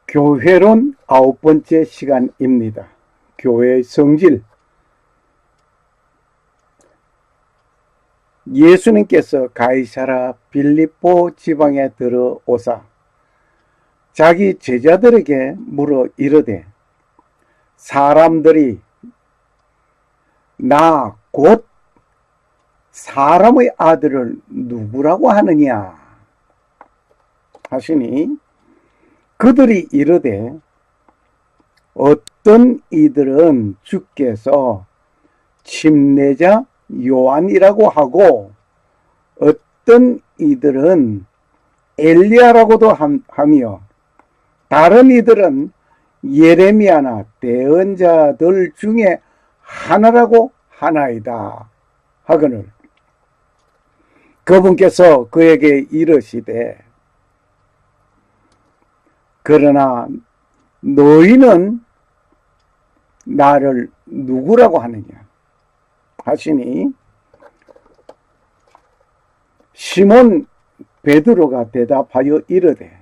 교회론 9번째 시간입니다. 교회의 성질. 예수님께서 가이사라 빌립보 지방에 들어오사 자기 제자들에게 물어 이르되 사람들이 나 곧 사람의 아들을 누구라고 하느냐 하시니 그들이 이르되 어떤 이들은 주께서 침례자 요한이라고 하고 어떤 이들은 엘리야라고도 하며 다른 이들은 예레미야나 대언자들 중에 하나라고 하나이다 하거늘 그분께서 그에게 이르시되 그러나 너희는 나를 누구라고 하느냐 하시니 시몬 베드로가 대답하여 이르되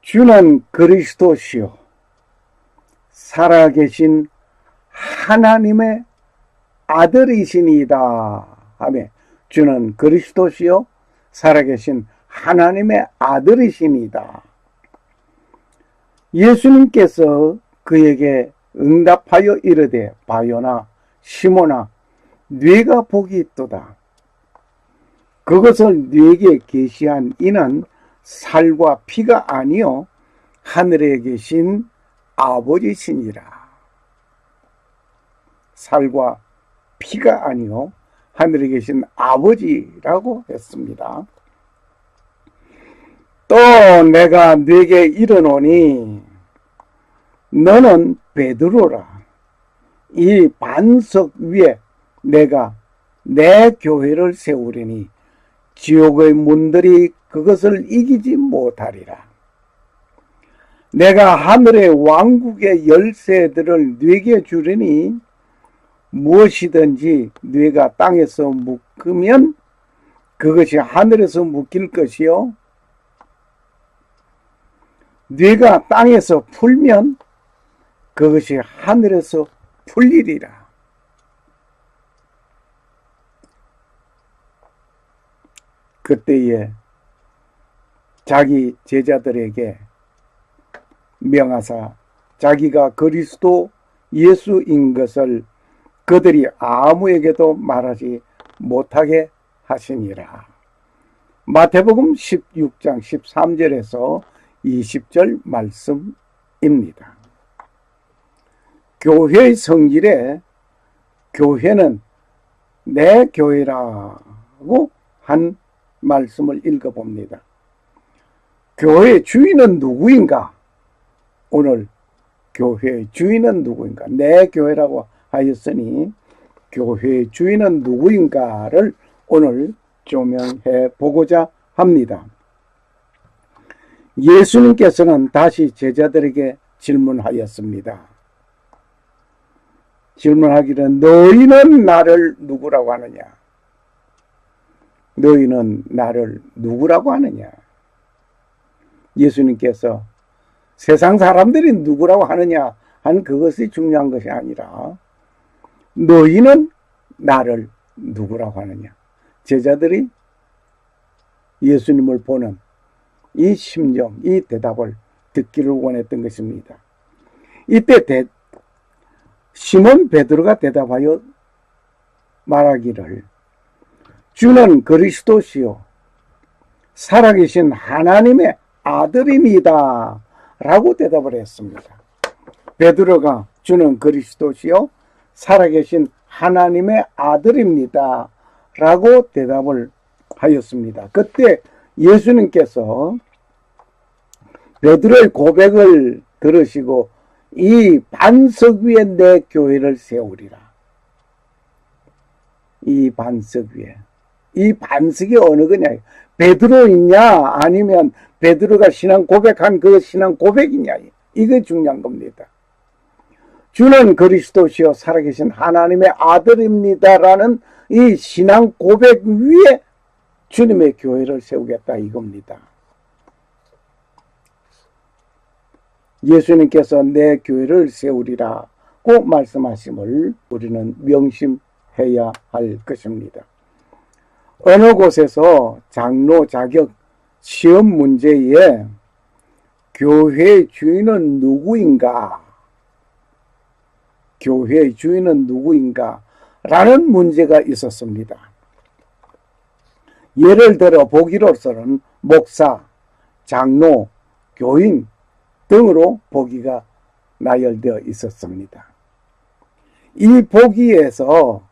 주는 그리스도시요 살아계신 하나님의 아들이시니이다 하며 주는 그리스도시요 살아계신 하나님의 아들이시니이다. 예수님께서 그에게 응답하여 이르되 바요나 시몬아 네가 복이 있도다. 그것을 네게 계시한 이는 살과 피가 아니요 하늘에 계신 아버지시니라. 살과 피가 아니요 하늘에 계신 아버지라고 했습니다. 또 내가 네게 이르노니 너는 베드로라. 이 반석 위에 내가 내 교회를 세우리니 지옥의 문들이 그것을 이기지 못하리라. 내가 하늘의 왕국의 열쇠들을 네게 주리니 무엇이든지 네가 땅에서 묶으면 그것이 하늘에서 묶일 것이요 네가 땅에서 풀면 그것이 하늘에서 풀리리라. 그때에 자기 제자들에게 명하사 자기가 그리스도 예수인 것을 그들이 아무에게도 말하지 못하게 하시니라. 마태복음 16장 13절에서 20절 말씀입니다. 교회의 성질에 교회는 내 교회라고 한 말씀을 읽어봅니다. 교회의 주인은 누구인가? 오늘 교회의 주인은 누구인가? 내 교회라고 하였으니 교회의 주인은 누구인가를 오늘 조명해 보고자 합니다. 예수님께서는 다시 제자들에게 질문하였습니다. 질문하기를 너희는 나를 누구라고 하느냐? 너희는 나를 누구라고 하느냐? 예수님께서 세상 사람들이 누구라고 하느냐 한 그것이 중요한 것이 아니라 너희는 나를 누구라고 하느냐? 제자들이 예수님을 보는 이 심정, 이 대답을 듣기를 원했던 것입니다. 이때 시몬 베드로가 대답하여 말하기를 주는 그리스도시요 살아계신 하나님의 아들입니다 라고 대답을 했습니다. 베드로가 주는 그리스도시요 살아계신 하나님의 아들입니다 라고 대답을 하였습니다. 그때 예수님께서 베드로의 고백을 들으시고 이 반석 위에 내 교회를 세우리라. 이 반석 위에. 이 반석이 어느 거냐? 베드로이냐 아니면 베드로가 신앙 고백한 그 신앙 고백이냐? 이게 중요한 겁니다. 주는 그리스도시요 살아계신 하나님의 아들입니다라는 이 신앙 고백 위에 주님의 교회를 세우겠다 이겁니다. 예수님께서 내 교회를 세우리라고 말씀하심을 우리는 명심해야 할 것입니다. 어느 곳에서 장로 자격 시험 문제에 교회의 주인은 누구인가? 교회의 주인은 누구인가? 라는 문제가 있었습니다. 예를 들어 보기로서는 목사, 장로, 교인 등으로 보기가 나열되어 있었습니다. 이 보기에서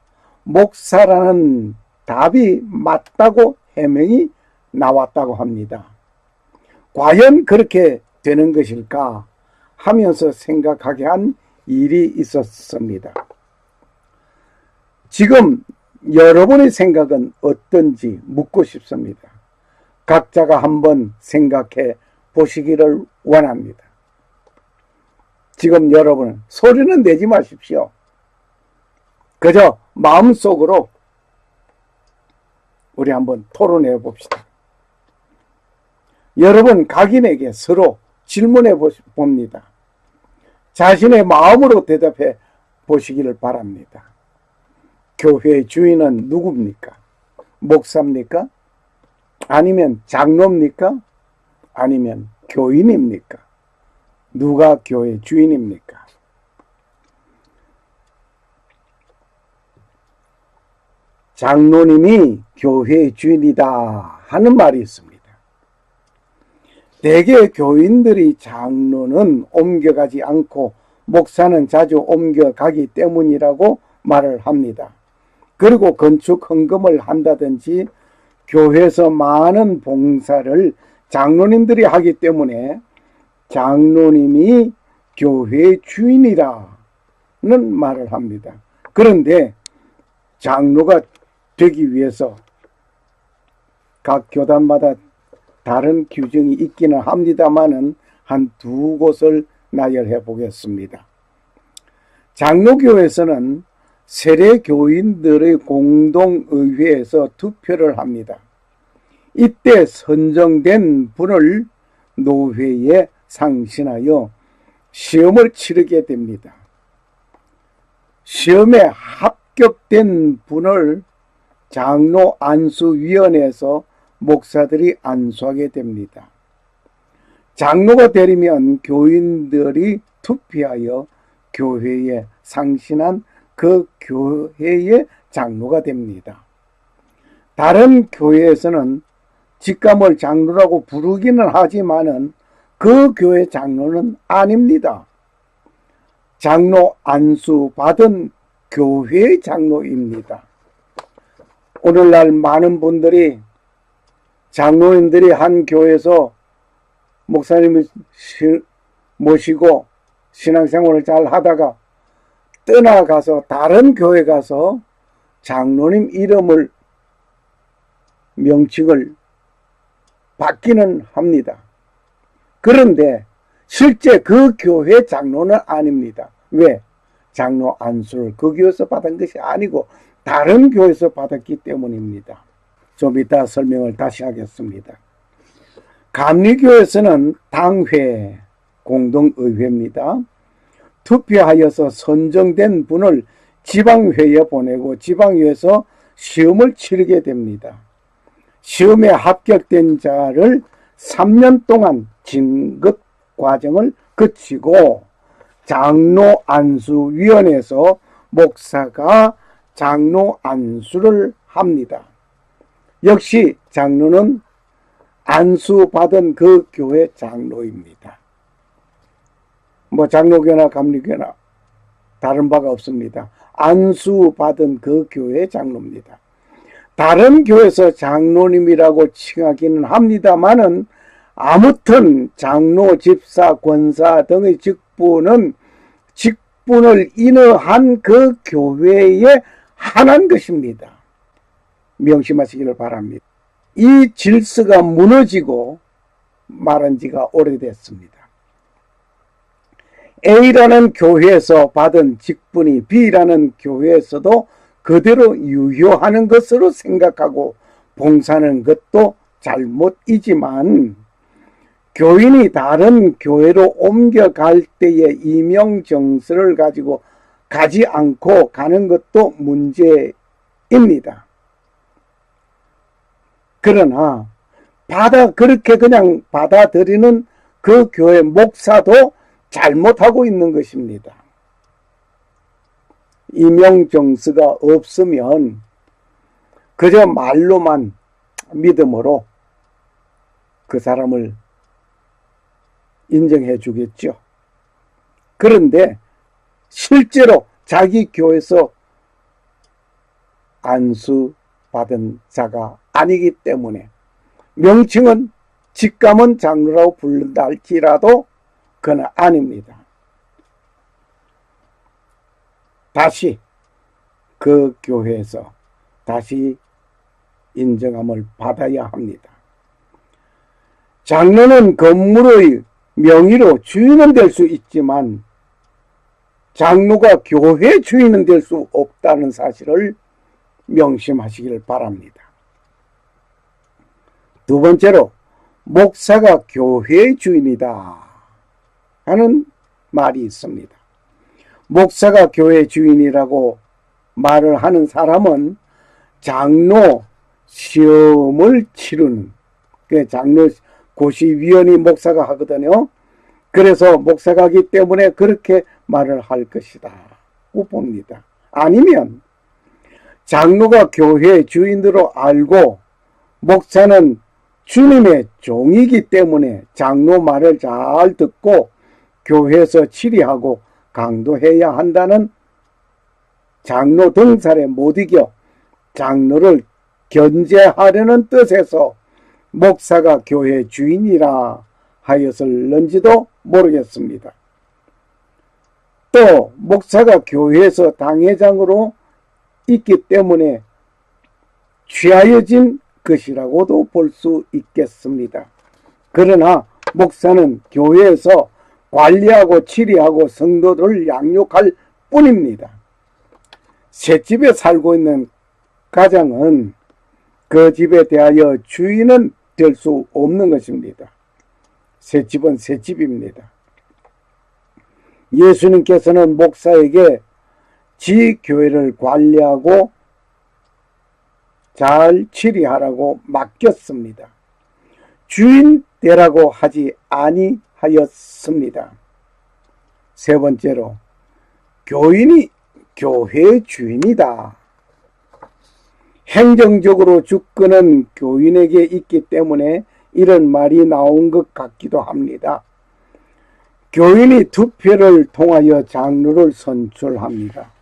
목사라는 답이 맞다고 해명이 나왔다고 합니다. 과연 그렇게 되는 것일까 하면서 생각하게 한 일이 있었습니다. 지금 여러분의 생각은 어떤지 묻고 싶습니다. 각자가 한번 생각해 보시기를 원합니다. 지금 여러분은 소리는 내지 마십시오. 그저 마음속으로 우리 한번 토론해 봅시다. 여러분 각인에게 서로 질문해 봅니다. 자신의 마음으로 대답해 보시기를 바랍니다. 교회의 주인은 누굽니까? 목사입니까? 아니면 장로입니까? 아니면 교인입니까? 누가 교회 주인입니까? 장로님이 교회의 주인이다 하는 말이 있습니다. 대개 교인들이 장로는 옮겨가지 않고 목사는 자주 옮겨가기 때문이라고 말을 합니다. 그리고 건축 헌금을 한다든지 교회에서 많은 봉사를 장로님들이 하기 때문에 장로님이 교회의 주인이라는 말을 합니다. 그런데 장로가 되기 위해서 각 교단마다 다른 규정이 있기는 합니다만은 한 두 곳을 나열해 보겠습니다. 장로교에서는 세례 교인들의 공동의회에서 투표를 합니다. 이때 선정된 분을 노회에 상신하여 시험을 치르게 됩니다. 시험에 합격된 분을 장로 안수위원회에서 목사들이 안수하게 됩니다. 장로가 되려면 교인들이 투표하여 교회에 상신한 그 교회의 장로가 됩니다. 다른 교회에서는 직감을 장로라고 부르기는 하지만은 그 교회 장로는 아닙니다. 장로 안수 받은 교회의 장로입니다. 오늘날 많은 분들이 장로님들이 한 교회에서 목사님을 모시고 신앙생활을 잘 하다가 떠나가서 다른 교회 가서 장로님 이름을 명칭을 받기는 합니다. 그런데 실제 그 교회 장로는 아닙니다. 왜? 장로 안수를 그 교회에서 받은 것이 아니고 다른 교회에서 받았기 때문입니다. 좀 이따 설명을 다시 하겠습니다. 감리교에서는 당회, 공동의회입니다. 투표하여서 선정된 분을 지방회에 보내고 지방회에서 시험을 치르게 됩니다. 시험에 합격된 자를 3년 동안 진급 과정을 거치고 장로 안수위원회에서 목사가 장로 안수를 합니다. 역시 장로는 안수받은 그 교회 장로입니다. 뭐 장로교나 감리교나 다른 바가 없습니다. 안수받은 그 교회 장로입니다. 다른 교회에서 장로님이라고 칭하기는 합니다만은 아무튼 장로, 집사, 권사 등의 직분을 인허한 그 교회에 한한 것입니다. 명심하시기를 바랍니다. 이 질서가 무너지고 말한 지가 오래됐습니다. A라는 교회에서 받은 직분이 B라는 교회에서도 그대로 유효하는 것으로 생각하고 봉사하는 것도 잘못이지만 교인이 다른 교회로 옮겨갈 때의 이명정서를 가지고 가지 않고 가는 것도 문제입니다. 그러나 그렇게 그냥 받아들이는 그 교회 목사도 잘못하고 있는 것입니다. 이명정서가 없으면 그저 말로만 믿음으로 그 사람을 인정해 주겠죠. 그런데 실제로 자기 교회에서 안수받은 자가 아니기 때문에 명칭은 직감은 장로라고 부른다 할지라도 그는 아닙니다. 다시 그 교회에서 다시 인정함을 받아야 합니다. 장로는 건물의 명의로 주인은 될 수 있지만 장로가 교회 주인은 될 수 없다는 사실을 명심하시길 바랍니다. 두 번째로 목사가 교회의 주인이다 하는 말이 있습니다. 목사가 교회 주인이라고 말을 하는 사람은 장로 시험을 치르는, 장로 고시위원이 목사가 하거든요. 그래서 목사가 하기 때문에 그렇게 말을 할 것이다 고 봅니다. 아니면 장로가 교회 주인으로 알고 목사는 주님의 종이기 때문에 장로 말을 잘 듣고 교회에서 치리하고 강도해야 한다는 장로 등살에 못 이겨 장로를 견제하려는 뜻에서 목사가 교회 주인이라 하였을는지도 모르겠습니다. 또 목사가 교회에서 당회장으로 있기 때문에 취하여진 것이라고도 볼 수 있겠습니다. 그러나 목사는 교회에서 관리하고 치리하고 성도들을 양육할 뿐입니다. 셋집에 살고 있는 가장은 그 집에 대하여 주인은 될 수 없는 것입니다. 셋집은 셋집입니다. 예수님께서는 목사에게 지 교회를 관리하고 잘 치리하라고 맡겼습니다. 주인 되라고 하지 아니하였습니다. 세 번째로 교인이 교회의 주인이다. 행정적으로 주권은 교인에게 있기 때문에 이런 말이 나온 것 같기도 합니다. 교인이 투표를 통하여 장로를 선출합니다.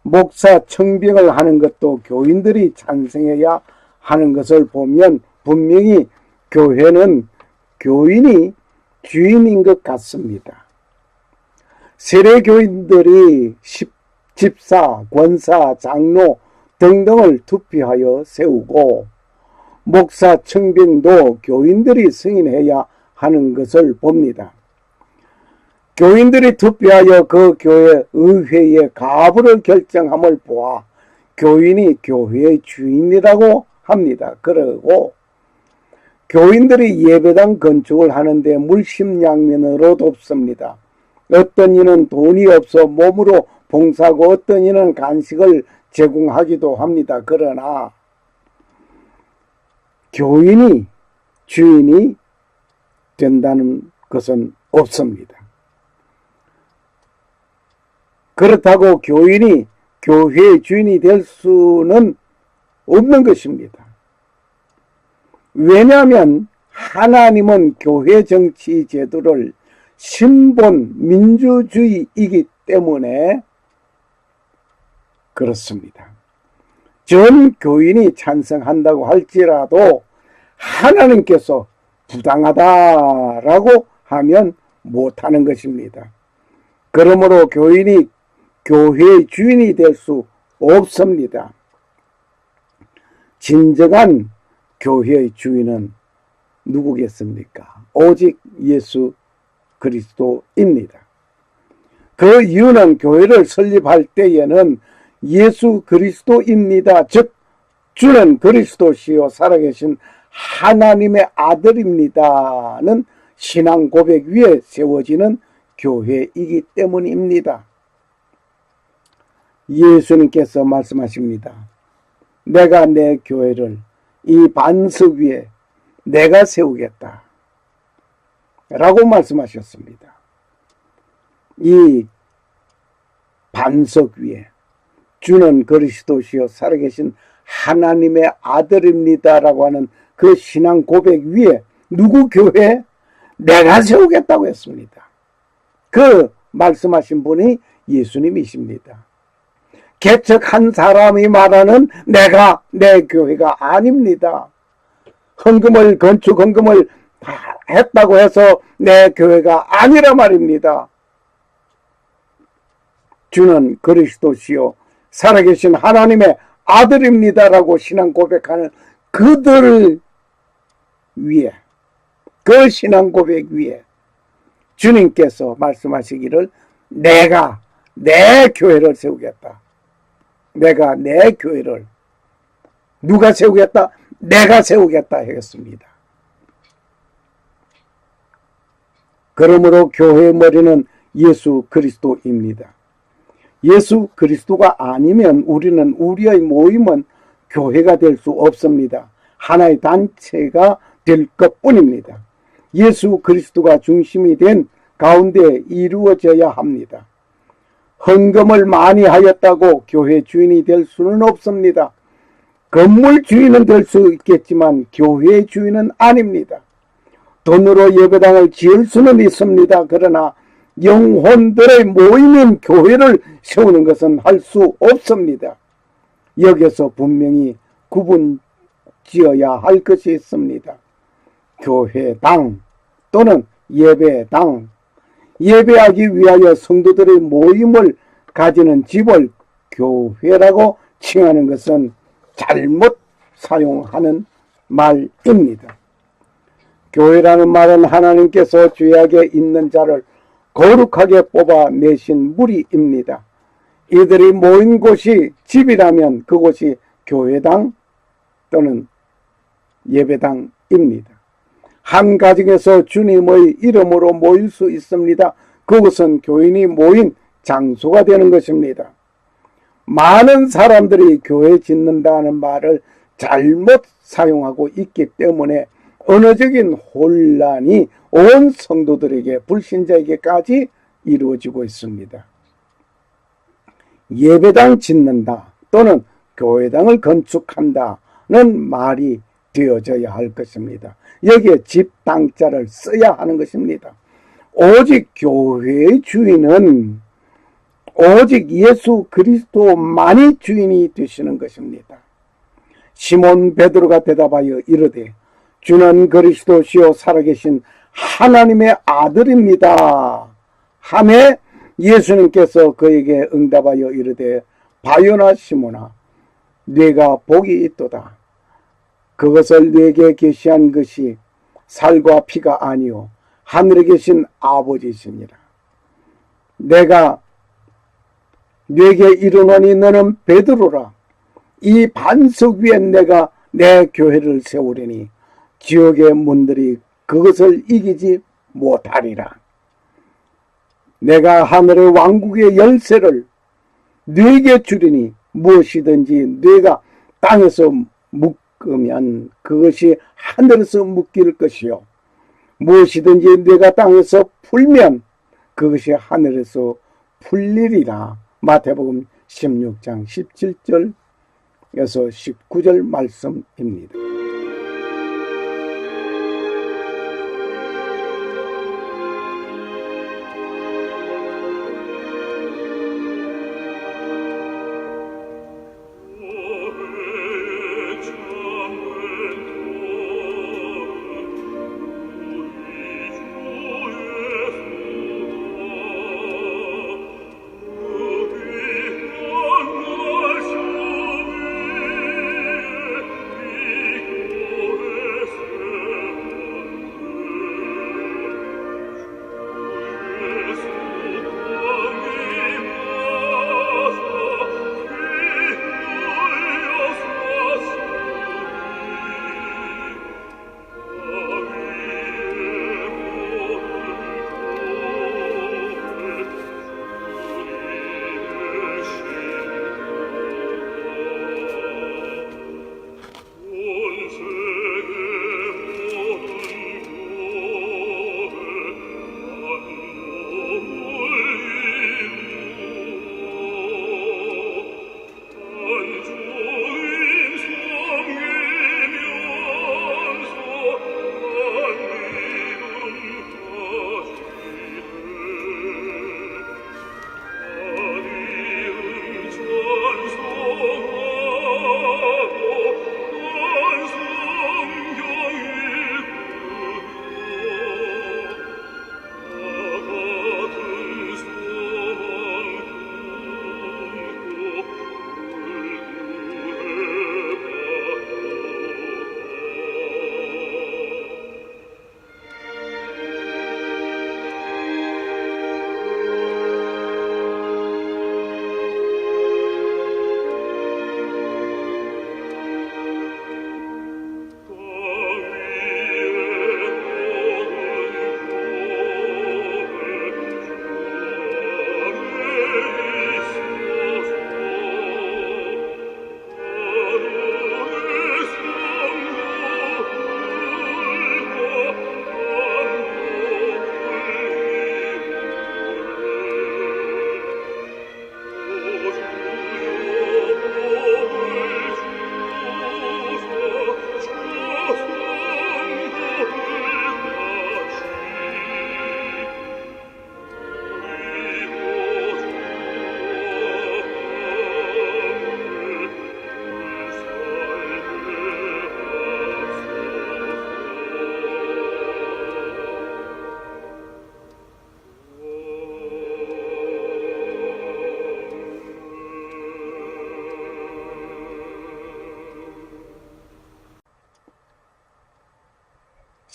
목사 청빙을 하는 것도 교인들이 찬성해야 하는 것을 보면 분명히 교회는 교인이 주인인 것 같습니다. 세례교인들이 집사, 권사, 장로 등등을 투표하여 세우고 목사 청빙도 교인들이 승인해야 하는 것을 봅니다. 교인들이 투표하여 그 교회 의회의 가부를 결정함을 보아 교인이 교회의 주인이라고 합니다. 그리고 교인들이 예배당 건축을 하는데 물심양면으로 돕습니다. 어떤 이는 돈이 없어 몸으로 봉사하고 어떤 이는 간식을 제공하기도 합니다. 그러나 교인이 주인이 된다는 것은 없습니다. 그렇다고 교인이 교회의 주인이 될 수는 없는 것입니다. 왜냐하면 하나님은 교회 정치 제도를 신본 민주주의이기 때문에 그렇습니다. 전 교인이 찬성한다고 할지라도 하나님께서 부당하다라고 하면 못하는 것입니다. 그러므로 교인이 교회의 주인이 될 수 없습니다. 진정한 교회의 주인은 누구겠습니까? 오직 예수 그리스도입니다. 그 이유는 교회를 설립할 때에는 예수 그리스도입니다. 즉 주는 그리스도시요 살아계신 하나님의 아들입니다는 신앙 고백 위에 세워지는 교회이기 때문입니다. 예수님께서 말씀하십니다. 내가 내 교회를 이 반석 위에 내가 세우겠다 라고 말씀하셨습니다. 이 반석 위에 주는 그리스도시요 살아계신 하나님의 아들입니다 라고 하는 그 신앙 고백 위에 누구 교회? 내가 세우겠다고 했습니다. 그 말씀하신 분이 예수님이십니다. 개척한 사람이 말하는 내가 내 교회가 아닙니다. 건축 헌금을 다 했다고 해서 내 교회가 아니라 말입니다. 주는 그리스도시요 살아계신 하나님의 아들입니다라고 신앙 고백하는 그들을 위해, 그 신앙 고백 위에 주님께서 말씀하시기를 내가 내 교회를 세우겠다. 내가 내 교회를 누가 세우겠다? 내가 세우겠다 하였습니다. 그러므로 교회의 머리는 예수 그리스도입니다. 예수 그리스도가 아니면 우리의 모임은 교회가 될 수 없습니다. 하나의 단체가 될 것뿐입니다. 예수 그리스도가 중심이 된 가운데 이루어져야 합니다. 헌금을 많이 하였다고 교회 주인이 될 수는 없습니다. 건물 주인은 될 수 있겠지만 교회 주인은 아닙니다. 돈으로 예배당을 지을 수는 있습니다. 그러나 영혼들의 모임인 교회를 세우는 것은 할 수 없습니다. 여기서 분명히 구분 지어야 할 것이 있습니다. 교회당 또는 예배당, 예배하기 위하여 성도들의 모임을 가지는 집을 교회라고 칭하는 것은 잘못 사용하는 말입니다. 교회라는 말은 하나님께서 죄악에 있는 자를 거룩하게 뽑아내신 무리입니다. 이들이 모인 곳이 집이라면 그곳이 교회당 또는 예배당입니다. 한 가정에서 주님의 이름으로 모일 수 있습니다. 그것은 교인이 모인 장소가 되는 것입니다. 많은 사람들이 교회 짓는다는 말을 잘못 사용하고 있기 때문에 언어적인 혼란이 온 성도들에게, 불신자에게까지 이루어지고 있습니다. 예배당 짓는다 또는 교회당을 건축한다는 말이 되어져야 할 것입니다. 여기에 집당자를 써야 하는 것입니다. 오직 교회의 주인은 오직 예수 그리스도만이 주인이 되시는 것입니다. 시몬 베드로가 대답하여 이르되 주는 그리스도시요 살아계신 하나님의 아들입니다 하매 예수님께서 그에게 응답하여 이르되 바요나 시몬아 네가 복이 있도다. 그것을 네게 계시한 것이 살과 피가 아니요 하늘에 계신 아버지시니라. 내가 네게 이르노니 너는 베드로라. 이 반석 위에 내가 내 교회를 세우리니 지옥의 문들이 그것을 이기지 못하리라. 내가 하늘의 왕국의 열쇠를 네게 주리니 무엇이든지 네가 땅에서 묶으면 그것이 하늘에서 묶일 것이요 무엇이든지 네가 땅에서 풀면 그것이 하늘에서 풀리리라. 마태복음 16장 17절에서 19절 말씀입니다.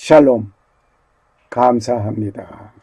샬롬. 감사합니다.